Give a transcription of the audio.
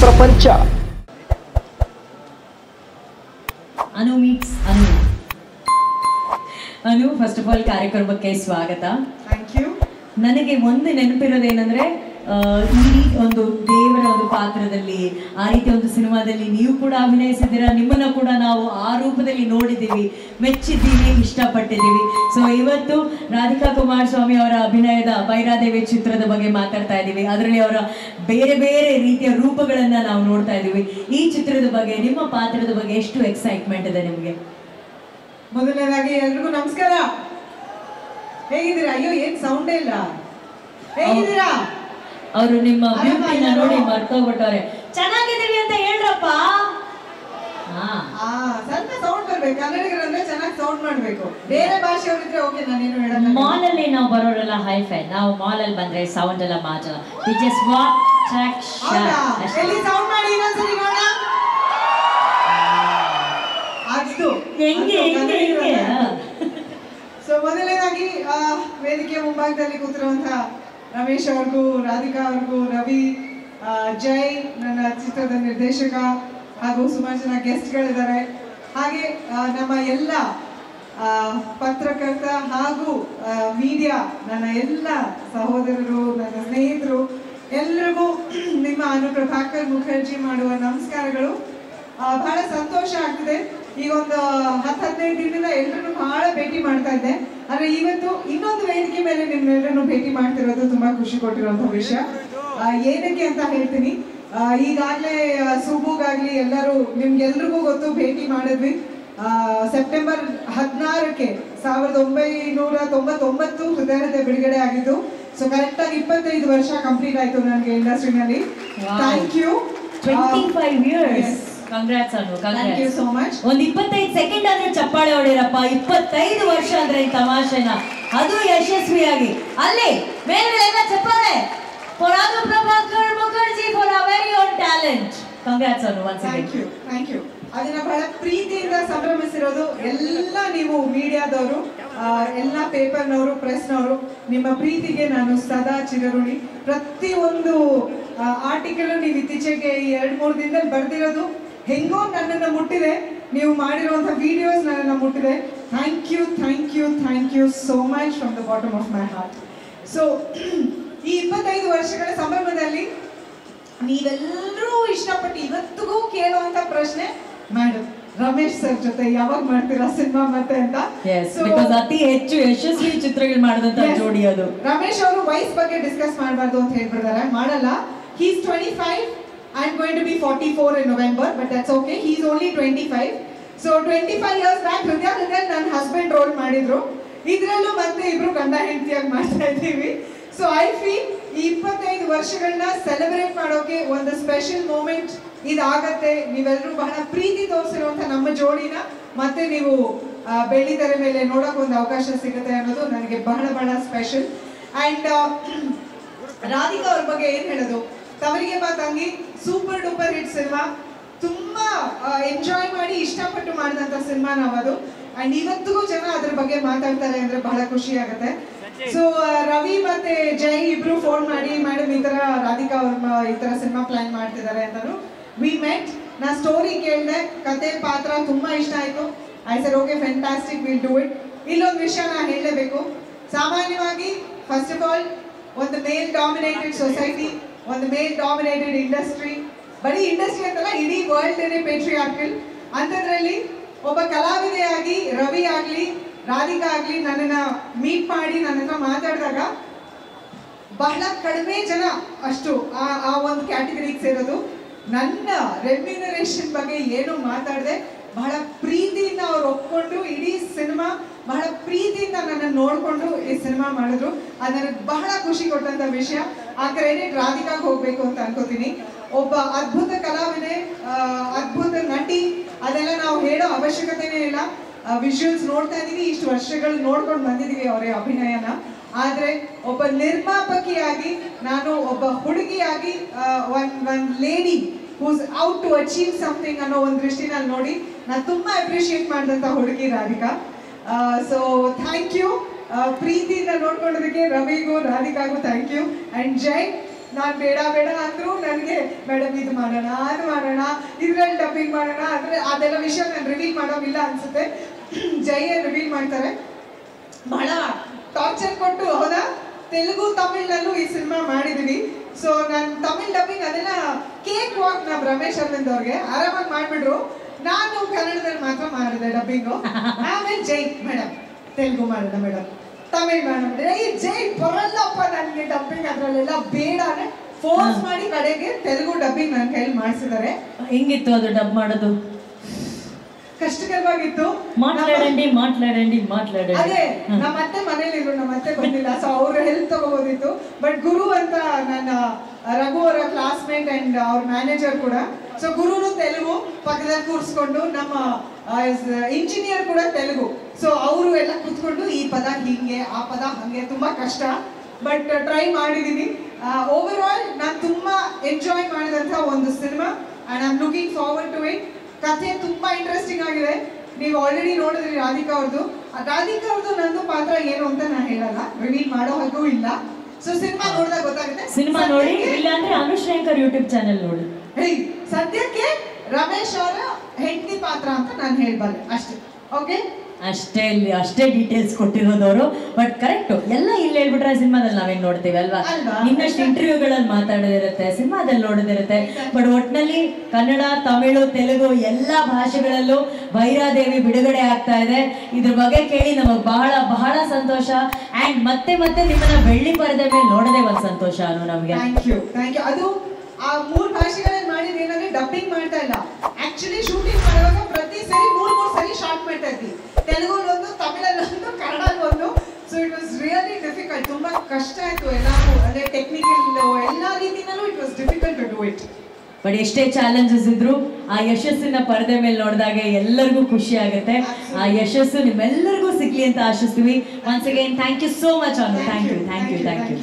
ಪ್ರಪಂಚ. Anu meets Anu. Anu, first of all ಕಾರ್ಯಕ್ರಮಕ್ಕೆ ಸ್ವಾಗತ. Thank you. ನನಗೆ ಒಂದು ನೆನಪಿರೋದೇನೆಂದ್ರೆ, ಈ ಒಂದು ದೇವರ ಒಂದು ಪಾತ್ರದಲ್ಲಿ, ಆ ರೀತಿ ಒಂದು ಸಿನಿಮಾದಲ್ಲಿ ನೀವು ಕೂಡ ಅಭಿನಯಿಸಿದ್ದೀರಾ. ನಿಮ್ಮನ್ನ ಕೂಡ ನಾವು ಆ ರೂಪದಲ್ಲಿ ನೋಡಿದ್ದೀವಿ, ಮೆಚ್ಚಿದ್ದೀವಿ, ಇಷ್ಟಪಟ್ಟಿದ್ದೀವಿ. ಸೊ ಇವತ್ತು ರಾಧಿಕಾ ಕುಮಾರಸ್ವಾಮಿ ಅವರ ಅಭಿನಯದ ಭೈರಾದೇವಿ ಚಿತ್ರದ ಬಗ್ಗೆ ಮಾತಾಡ್ತಾ ಇದ್ದೀವಿ. ಅದರಲ್ಲಿ ಅವರ ಬೇರೆ ಬೇರೆ ರೀತಿಯ ರೂಪಗಳನ್ನ ನಾವು ನೋಡ್ತಾ ಇದ್ದೀವಿ. ಈ ಚಿತ್ರದ ಬಗ್ಗೆ, ನಿಮ್ಮ ಪಾತ್ರದ ಬಗ್ಗೆ ಎಷ್ಟು ಎಕ್ಸೈಟ್ಮೆಂಟ್ ಇದೆ ನಿಮಗೆ? ಮೊದಲನೇದಾಗಿ ಎಲ್ರಿಗೂ ನಮಸ್ಕಾರ. ಹೇಗಿದ್ದೀರಾ? ಅಯ್ಯೋ, ಏನ್ ಸೌಂಡೇ ಇಲ್ಲ. ಹೇಗಿದ್ದೀರಾ? ಅವರು ನಿಮ್ಮ ಬ್ಯೂಟಿನ ನೋಡಿ ಮರ್ತೋಗ್ಬಿಟ್ಟವ್ರೆ. ಚೆನ್ನಾಗಿದ್ದೀವಿ ಅಂತ ಹೇಳ್ರಪ್ಪ. ಸ್ವಲ್ಪ ಸೌಂಡ್ ಬರ್ಬೇಕು. ಕನ್ನಡಿಗರಂದ್ರೆ ಚೆನ್ನಾಗಿ ಸೌಂಡ್ ಮಾಡ್ಬೇಕು. ಬೇರೆ ಭಾಷೆಯವರಿದ್ರೆ ಓಕೆ, ನಾನೇನು ಹೇಳಲ್ಲ. ಮಾಲ್ ಅಲ್ಲಿ ನಾವು ಬರೋರೆಲ್ಲ ಹೈಫೈ. ನಾವು ಮಾಲ್ ಅಲ್ಲಿ ಬಂದ್ರೆ ಸೌಂಡ್ ಎಲ್ಲ ಮಾತಲ್ಲ. We just walk track shot. ಎಲ್ಲಿ ಸೌಂಡ್ ಮಾಡಿ ಇನ್ನೊಂದ್ಸರಿ ನೋಡ. ಅಷ್ಟು ಹೆಂಗೆ ಹೆಂಗೆ ಹೆಂಗೆ. ಸೊ ಮೊದಲನೇದಾಗಿ ವೇದಿಕೆ ಮುಂಭಾಗದಲ್ಲಿ ಕೂತಿರುವಂತಹ ರಮೇಶ್ ಅವ್ರಿಗೂ, ರಾಧಿಕಾ ಅವ್ರಿಗೂ, ರವಿ, ಜೈ, ನನ್ನ ಚಿತ್ರದ ನಿರ್ದೇಶಕ, ಹಾಗೂ ಸುಮಾರು ಜನ ಗೆಸ್ಟ್ಗಳಿದ್ದಾರೆ. ಹಾಗೆ ನಮ್ಮ ಎಲ್ಲ ಪತ್ರಕರ್ತ ಹಾಗೂ ಮೀಡಿಯಾ, ನನ್ನ ಎಲ್ಲ ಸಹೋದರರು, ನನ್ನ ಸ್ನೇಹಿತರು, ಎಲ್ರಿಗೂ ನಿಮ್ಮ ಅನುಪ್ರಭಾಕರ್ ಮುಖರ್ಜಿ ಮಾಡುವ ನಮಸ್ಕಾರಗಳು. ಬಹಳ ಸಂತೋಷ ಆಗ್ತಿದೆ. ಈಗ ಒಂದು 10-15 ದಿನದಿಂದ ಎಲ್ಲರೂ ಬಹಳ ಭೇಟಿ ಮಾಡ್ತಾ ಇದ್ದೆ. ಆದ್ರೆ ಇವತ್ತು ಇನ್ನೊಂದು ವೇದಿಕೆ ಮೇಲೆ ನಿಮ್ಮೆಲ್ಲರನ್ನು ಭೇಟಿ ಮಾಡ್ತಿರೋದು ತುಂಬಾ ಖುಷಿ ಕೊಟ್ಟಿರುವಂತಹ ವಿಷಯ. ಏನಕ್ಕೆ ಅಂತ ಹೇಳ್ತೀನಿ. ಈಗಾಗಲೇ ಸುಬ್ಬುಗಾಗ್ಲಿ ಎಲ್ಲರೂ ನಿಮ್ಗೆಲ್ರಿಗೂ ಗೊತ್ತು, ಭೇಟಿ ಮಾಡಿದ್ವಿ. ಸೆಪ್ಟೆಂಬರ್ 16ಕ್ಕೆ 1999 ಹೃದಯದ ಬಿಡುಗಡೆ ಆಗಿದ್ದು. ಸೊ ಕರೆಕ್ಟ್ ಆಗಿ 25 ವರ್ಷ ಕಂಪ್ಲೀಟ್ ಆಯ್ತು ನನಗೆ ಇಂಡಸ್ಟ್ರಿನಲ್ಲಿ. Thank you. 25 years. Congrats Anu. Thank you so much. ಒಂದು 25 ಸೆಕೆಂಡ್ ಆದ್ರೆ ಚಪ್ಪಾಳೆ ಹೊಡಿರಪ್ಪ. 25 ವರ್ಷ ಅಂದ್ರೆ ಈ ತಮಾಷೆನ, ಅದು ಯಶಸ್ವಿಯಾಗಿ. ಅಲ್ಲಿ ಮೇಲೆ ಎಲ್ಲ ಚಪ್ಪಾಳೆ for Anu Prabhakar Mukherjee, for our very own talent. Congrats Anu. Once again thank you. ಅದನ್ನ ಬಹಳ ಪ್ರೀತಿಯಿಂದ ಸಂಭ್ರಮಿಸಿರೋದು ಎಲ್ಲ ನೀವು ಮೀಡಿಯಾದವರು, ಎಲ್ಲ ಪೇಪರ್ನವರು, ಪ್ರೆಸ್ನವರು. ನಿಮ್ಮ ಪ್ರೀತಿಗೆ ನಾನು ಸದಾ ಚಿರಋಣಿ. ಪ್ರತಿಯೊಂದು ಆರ್ಟಿಕಲ್ ನೀವು ಇತ್ತೀಚೆಗೆ 2-3 ದಿನದಲ್ಲಿ ಬರ್ದಿರೋದು ಹೆಂಗೋ ನನ್ನನ್ನು ಮುಟ್ಟಿದೆ. ನೀವು ಮಾಡಿರುವಂಥ ವಿಡಿಯೋಸ್ ನನ್ನನ್ನು ಮುಟ್ಟಿದೆ. Thank you, thank you, thank you so much from the bottom of my heart. So ಈ 25 ವರ್ಷಗಳ ಸಂಭ್ರಮದಲ್ಲಿ ನೀವೆಲ್ಲರೂ ಇಷ್ಟಪಟ್ಟು ಇವತ್ತಿಗೂ ಕೇಳುವಂತ ಪ್ರಶ್ನೆ, ಮೇಡಮ್ ರಮೇಶ್ ಸರ್ ಜೊತೆ ಯಾವಾಗ ಮಾಡ್ತೀರಾ ಸಿನಿಮಾ ಮತ್ತೆ ಅಂತ. ಅತಿ ಹೆಚ್ಚು ಯಶಸ್ವಿ ಚಿತ್ರಗಳು ಮಾಡಿದಂತ ಜೋಡಿ ಅದು. ರಮೇಶ್ ಅವರು ವಯಸ್ಸು ಬಗ್ಗೆ ಡಿಸ್ಕಸ್ ಮಾಡಬಾರ್ದು ಅಂತ ಹೇಳ್ಬಿಡ್ತಾರೆ. ಮಾಡಲ್ಲ. He is 25. I am going to be 44 in November, but that's okay. He is only 25. So 25 years back ಹೃದಯ ನನ್ನ ಹಸ್ಬೆಂಡ್ ರೋಲ್ ಮಾಡಿದ್ರು. ಇದ್ರಲ್ಲೂ ಮತ್ತೆ ಇಬ್ರು ಗಂಡ ಹೆಂಡತಿಯಾಗಿ ಮಾಡ್ತಾ ಇದ್ದೀವಿ. ಸೊ ಐ ಫೀಲ್ ಈ 25 ವರ್ಷಗಳನ್ನ ಸೆಲೆಬ್ರೇಟ್ ಮಾಡೋಕೆ ಒಂದು ಸ್ಪೆಷಲ್ ಮೂಮೆಂಟ್ ಇದಾಗತ್ತೆ. ನೀವೆಲ್ಲರೂ ಬಹಳ ಪ್ರೀತಿ ತೋರಿಸಿರುವಂತ ನಮ್ಮ ಜೋಡಿನ ಮತ್ತೆ ನೀವು ಬೆಳ್ಳಿತೆರೆ ಮೇಲೆ ನೋಡೋಕೆ ಒಂದು ಅವಕಾಶ ಸಿಗುತ್ತೆ ಅನ್ನೋದು ನನಗೆ ಬಹಳ ಬಹಳ ಸ್ಪೆಷಲ್. ಅಂಡ್ ರಾಧಿಕಾ ಅವ್ರ ಬಗ್ಗೆ ಏನ್ ಹೇಳೋದು, ತವರಿಗೆ ಬಾ ತಂಗಿ ಸೂಪರ್ ಡೂಪರ್ ಹಿಟ್ ಸಿನಿಮಾ. ತುಂಬಾ ಎಂಜಾಯ್ ಮಾಡಿ ಇಷ್ಟಪಟ್ಟು ಮಾಡಿದಂತ ಸಿನಿಮಾ ನಾವದು. ಅಂಡ್ ಇವತ್ತಿಗೂ ಜನ ಅದ್ರ ಬಗ್ಗೆ ಮಾತಾಡ್ತಾರೆ ಅಂದ್ರೆ ಬಹಳ ಖುಷಿ ಆಗುತ್ತೆ. ಸೊ ರವಿ ಮತ್ತೆ ಜೈ ಇಬ್ರು ಫೋನ್ ಮಾಡಿ, ಮೇಡಮ್ ಈ ತರ ರಾಧಿಕಾ ಅವ್ರ ಈ ತರ ಸಿನಿಮಾ ಪ್ಲಾನ್ ಮಾಡ್ತಿದ್ದಾರೆ ಅಂತಾನು. We met. ನಾ ಸ್ಟೋರಿ ಕೇಳಿದೆ, ಕತೆ ಪಾತ್ರ ತುಂಬಾ ಇಷ್ಟ ಆಯ್ತು. I said okay fantastic, will do it. ಇಲ್ಲೊಂದು ವಿಷಯ ನಾ ಹೇಳಲೇಬೇಕು. ಸಾಮಾನ್ಯವಾಗಿ ಫಸ್ಟ್ ಆಫ್ ಆಲ್ ಒಂದು ಮೇಲ್ ಡಾಮಿನೇಟೆಡ್ ಸೊಸೈಟಿ, ಒಂದು ಮೇಲ್ ಡಾಮಿನೇಟೆಡ್ ಇಂಡಸ್ಟ್ರಿ, ಬರೀ ಇಂಡಸ್ಟ್ರಿ ಅಂತಲ್ಲ ಇಡೀ ವರ್ಲ್ಡ್ ಪೇಟ್ರಿಯಾರ್ಕಲ್. ಅಂಥದ್ರಲ್ಲಿ ಒಬ್ಬ ಕಲಾವಿದೆಯಾಗಿ ರವಿ ಆಗಲಿ ರಾಧಿಕಾ ಆಗಲಿ ನನ್ನನ್ನ ಮೀಟ್ ಮಾಡಿ ನನ್ನ ಹತ್ರ ಮಾತಾಡಿದಾಗ ಬಹಳ ಕಡಿಮೆ ಜನ ಅಷ್ಟು ಆ ಒಂದು ಕ್ಯಾಟಗರಿಗೆ ಸೇರೋದು. ನನ್ನ ರೆಮ್ಯುನರೇಷನ್ ಬಗ್ಗೆ ಏನು ಮಾತಾಡದೆ ಬಹಳ ಪ್ರೀತಿಯಿಂದ ಅವ್ರು ಒಪ್ಕೊಂಡು ಇಡೀ ಸಿನಿಮಾ ಬಹಳ ಪ್ರೀತಿಯಿಂದ ನನ್ನನ್ನು ನೋಡಿಕೊಂಡು ಈ ಸಿನಿಮಾ ಮಾಡಿದ್ರು. ಅದು ನನಗೆ ಬಹಳ ಖುಷಿ ಕೊಟ್ಟಂಥ ವಿಷಯ. ಆ ಕ್ರೆಡಿಟ್ ರಾಧಿಕಾಗೆ ಹೋಗಬೇಕು ಅಂತ ಅನ್ಕೋತೀನಿ. ಒಬ್ಬ ಅದ್ಭುತ ಕಲಾವಿದೆ, ಅದ್ಭುತ ನಟಿ, ಅದೆಲ್ಲ ನಾವು ಹೇಳೋ ಅವಶ್ಯಕತೆನೇ ಇಲ್ಲ. ವಿಜುವಲ್ಸ್ ನೋಡ್ತಾ ಇದ್ದೀವಿ, ಇಷ್ಟು ವರ್ಷಗಳು ನೋಡ್ಕೊಂಡು ಬಂದಿದ್ದೀವಿ ಅವರ ಅಭಿನಯನ. ಆದರೆ ಒಬ್ಬ ನಿರ್ಮಾಪಕಿಯಾಗಿ, ನಾನು ಒಬ್ಬ ಹುಡುಗಿಯಾಗಿ, one lady whose out to achieve something ಅನ್ನೋ ಒಂದು ದೃಷ್ಟಿನಲ್ಲಿ ನೋಡಿ ನಾನು ತುಂಬ ಅಪ್ರಿಷಿಯೇಟ್ ಮಾಡಿದಂಥ ಹುಡುಗಿ ರಾಧಿಕಾ. So thank you. ಪ್ರೀತಿಯಿಂದ ನೋಡ್ಕೊಳ್ಳೋದಕ್ಕೆ ರವಿಗೂ ರಾಧಿಕಾಗೂ ಥ್ಯಾಂಕ್ ಯು. ಆ್ಯಂಡ್ ಜೈ, ನಾನು ಬೇಡ ಬೇಡ ಅಂದ್ರು ನನಗೆ ಮೇಡಮ್ ಇದು ಮಾಡೋಣ ಅದು ಮಾಡೋಣ ಇದ್ರಲ್ಲಿ ಡಬ್ಬಿಂಗ್ ಮಾಡೋಣ ಅದೆಲ್ಲ ವಿಷಯ ನಾನು ರಿವೀಲ್ ಮಾಡೋಂಗಿಲ್ಲ ಅನ್ಸುತ್ತೆ. ಜಯ ರಿವೀಲ್ ಮಾಡ್ತಾರೆ. ಬಹಳ ಟಾರ್ಚರ್ ಕೊಟ್ಟು ಹೌದಾ ತೆಲುಗು ತಮಿಳ್ನಲ್ಲೂ ಈ ಸಿನಿಮಾ ಮಾಡಿದೀವಿ. ಸೊ ನಾನು ತಮಿಳ್ ಡಬ್ಬಿಂಗ್ ಅದೆಲ್ಲ ಕೇಕ್ ವಾಕ್ ನಮ್ಮ ರಮೇಶ್ ಅರವಿಂದ್ ಅವ್ರಿಗೆ ಆರಾಮಾಗಿ ಮಾಡ್ಬಿಟ್ರು. ನಾನು ಕನ್ನಡದಲ್ಲಿ ಮಾತ್ರ ಮಾಡಿದೆ ಡಬ್ಬಿಂಗು. ಆಮೇಲೆ ಜೈ ಮೇಡಮ್ ತೆಲುಗು ಮಾಡೋಣ ಮೇಡಮ್ ತಮಿಳ್ ಮೇಡಮ್ ಜೈ ಬರಲ್ಲಪ್ಪ ನನಗೆ ಡಬ್ಬಿಂಗ್ ಅದರಲ್ಲೆಲ್ಲ ಬೇಡ ಅಂದ್ರೆ ಫೋರ್ಸ್ ಮಾಡಿ ಕಡೆಗೆ ತೆಲುಗು ಡಬ್ಬಿಂಗ್ ನನ್ನ ಕೈಲಿ ಮಾಡಿಸಿದ್ದಾರೆ. ಹೆಂಗಿತ್ತು ಅದು ಡಬ್ ಮಾಡೋದು? ಕಷ್ಟಕರವಾಗಿತ್ತು. ಮಾట్లాడండి ಅದೇ ನಮ್ಮ ಅತ್ತೆ ಮನೇಲಿ ಇದ್ರು, ನಮ್ಮ ಅತ್ತೆ ಬಂದಿಲ್ಲ, ಸೊ ಅವ್ರ ಹೆಲ್ಪ್ ತಗೋಬೋದಿತ್ತು. ಬಟ್ ಗುರು ಅಂತ ನನ್ನ ರಘು ಅವರ ಕ್ಲಾಸ್ಮೇಟ್ ಅಂಡ್ ಅವ್ರ ಮ್ಯಾನೇಜರ್ ಕೂಡ. ಸೊ ಗುರುನು ತೆಲುಗು ಪಕ್ಕದಲ್ಲಿ ಕೂರಿಸ್ಕೊಂಡು, ನಮ್ಮ ಇಂಜಿನಿಯರ್ ಕೂಡ ತೆಲುಗು. ಸೊ ಅವರು ಎಲ್ಲ ಕೂತ್ಕೊಂಡು ಈ ಪದ ಹಿಂಗೆ ಆ ಪದ ಹಂಗೆ ತುಂಬಾ ಕಷ್ಟ, ಬಟ್ ಟ್ರೈ ಮಾಡಿದೀನಿ. ಓವರ್ ಆಲ್ ನಾನು ತುಂಬಾ ಎಂಜಾಯ್ ಮಾಡಿದಂಥ ಒಂದು cinema and I am looking forward to it. ಕಥೆ ತುಂಬಾ ಇಂಟ್ರೆಸ್ಟಿಂಗ್ ಆಗಿದೆ. ನೀವು ಆಲ್ರೆಡಿ ನೋಡಿದ್ರಿ ರಾಧಿಕಾ ಅವ್ರದ್ದು ನಂದು ಪಾತ್ರ ಏನು ಅಂತ ನಾನು ಹೇಳಲ್ಲ, ರಿವೀಲ್ ಮಾಡೋ ಹಾಗೂ ಇಲ್ಲ. ಸೊ ಸಿನಿಮಾ ನೋಡಿದಾಗ ಗೊತ್ತಾಗುತ್ತೆ. ಸಿನಿಮಾ ನೋಡಿ, ಇಲ್ಲ ಅಂದ್ರೆ ಅನುಶ್ರೇಂಕರ್ ಯೂಟ್ಯೂಬ್ ಚಾನೆಲ್ ನೋಡಿ. ಸದ್ಯಕ್ಕೆ ರಮೇಶ್ ಅವರ ಹೆಂಡತಿ ಪಾತ್ರ ಅಂತ ನಾನು ಹೇಳ್ಬಲ್ಲೆ ಅಷ್ಟೇ. ಓಕೆ, ಅಷ್ಟೇ ಡೀಟೇಲ್ಸ್ ಕೊಟ್ಟಿರೋದವರು. ಬಟ್ ಕರೆಕ್ಟ್ ಎಲ್ಲ ಇಲ್ಲಿ ಹೇಳ್ಬಿಟ್ರೆ ಸಿನಿಮಾದಲ್ಲಿ ನಾವೇನ್ ನೋಡ್ತೀವಿ ಅಲ್ವಾ? ಇನ್ನಷ್ಟು ಇಂಟರ್ವ್ಯೂಗಳಲ್ಲಿ ಮಾತಾಡೋದಿರುತ್ತೆ, ಸಿನಿಮಾದಲ್ಲಿ ನೋಡೋದಿರುತ್ತೆ. ಬಟ್ ಒಟ್ನಲ್ಲಿ ಕನ್ನಡ, ತಮಿಳು, ತೆಲುಗು ಎಲ್ಲಾ ಭಾಷೆಗಳಲ್ಲೂ ಭೈರಾದೇವಿ ಬಿಡುಗಡೆ ಆಗ್ತಾ ಇದೆ. ಇದ್ರ ಬಗ್ಗೆ ಕೇಳಿ ನಮಗೆ ಬಹಳ ಬಹಳ ಸಂತೋಷ. ಅಂಡ್ ಮತ್ತೆ ನಿಮ್ಮನ್ನ ಬೆಳ್ಳಿ ಪರದೆ ಮೇಲೆ ನೋಡೋದೇ ಒಂದು ಸಂತೋಷ ಅನು ನಮ್ಗೆ. Thank you. ಅದು ಆ 3 ಭಾಷೆಗಳಲ್ಲಿ ಮಾಡಿದ ಏನಂದ್ರೆ ಡಬ್ಬಿಂಗ್ ಮಾಡ್ತಾ ಇಲ್ಲ, ಆಕ್ಚುಲಿ ಶೂಟಿಂಗ್ ಮಾಡುವಾಗ ಪ್ರತಿ ಸರಿ 3 ಸರಿ ಶಾರ್ಟ್ ಮಾಡ್ತಾ ಇದ್ವಿ. ತೆಲುಗಲ್ಲಿ ಒಂದು, ತಮಿಳಲ್ಲಿ ಒಂದು, ಕನ್ನಡಲ್ಲಿ ಒಂದು. So it was really difficult. ತುಂಬಾ ಕಷ್ಟ ಆಯ್ತು ಎಲ್ಲಾನು, ಅದೇ ಟೆಕ್ನಿಕಲ್ ಎಲ್ಲಾ ರೀತಿನಲ್ಲೂ it was difficult to do it. But ಎಷ್ಟೇ ಚಾಲೆಂಜಸ್ ಇದ್ರು ಆ ಯಶಸ್ಸಿನ ಪರದೆ ಮೇಲೆ ನೋಡಿದಾಗ ಎಲ್ಲರಿಗೂ ಖುಷಿ ಆಗುತ್ತೆ. ಆ ಯಶಸ್ಸು ನಿಮ್ಮೆಲ್ಲರಿಗೂ ಸಿಗ್ಲಿ ಅಂತ ಆಶಿಸ್ತೀವಿ. Once again thank you so much Anu. Thank you.